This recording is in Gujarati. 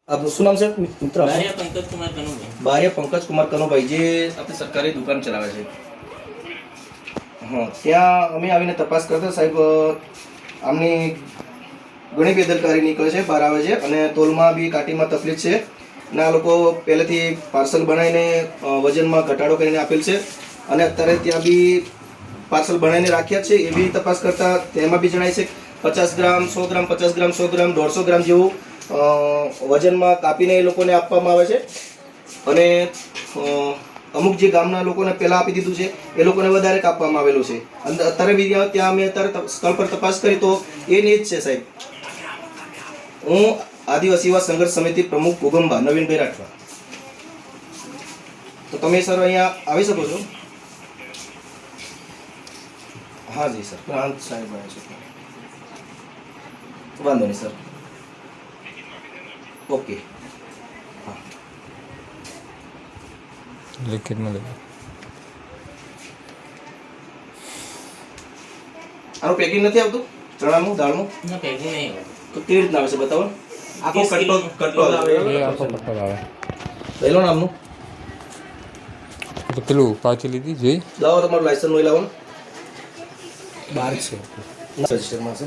आपનું શું નામ છે મિત્ર? બારિયા પંકજ કુમાર કનુભાઈ. બારિયા પંકજ કુમાર કનુભાઈ, જે આપણી સરકારી દુકાન ચલાવે છે. હા, ત્યાં અમે આવીને તપાસ કરતા સાહેબ, આમની ઘણી બેદરકારી નીકળે છે, બહાર આવે છે અને તોલમાં બી કાટીમાં તકલીફ છે અને આ લોકો પહેલેથી પાર્સલ બનાવીને વજનમાં ઘટાડો કરીને આપેલ છે અને અત્યારે ત્યાં બી પાર્સલ બનાવીને રાખ્યા છે. એવી તપાસ કરતા તેમાં બી જણાય છે 50 ગ્રામ 100 ગ્રામ 50 ગ્રામ 100 ગ્રામ 150 ગ્રામ જેવું વજનમાં કાપીને એ લોકોને આપવામાં આવે છે અને અમુક જે ગામના લોકોને પહેલાં આપી દીધું છે એ લોકોને વધારે કાપવામાં આવેલું છે. અને અત્યારે બી ત્યાં અમે અત્યારે સ્થળ પર તપાસ કરી તો એ નહીં જ છે સાહેબ. હું આદિવાસી યુવા સંઘર્ષ સમિતિ પ્રમુખ કુગંબા નવીનભાઈ રાઠવા. તો તમે સર અહીંયા આવી શકો છો? હા જી સર, પ્રાંત સાહેબ આવ્યા છે. વાંધો નહીં સર. ઓકે. હા, લિખિતમાં લઈ આનું પેકિંગ નથી આવતું ચણાનું દાળનું? ના પેકિંગ નહીં આવે. તો કેવી રીતના આવે છે બતાવો. આખો 30 કટ્ટો કટ્ટો આવે. એ આખો પટ્ટો આવે. લઈ લો નામનું. તો પેલું પાછી લીધી જોઈ લાવો તમારું લાયસન્સ લઈ લાવો. 12 છે. રજિસ્ટરમાં છે.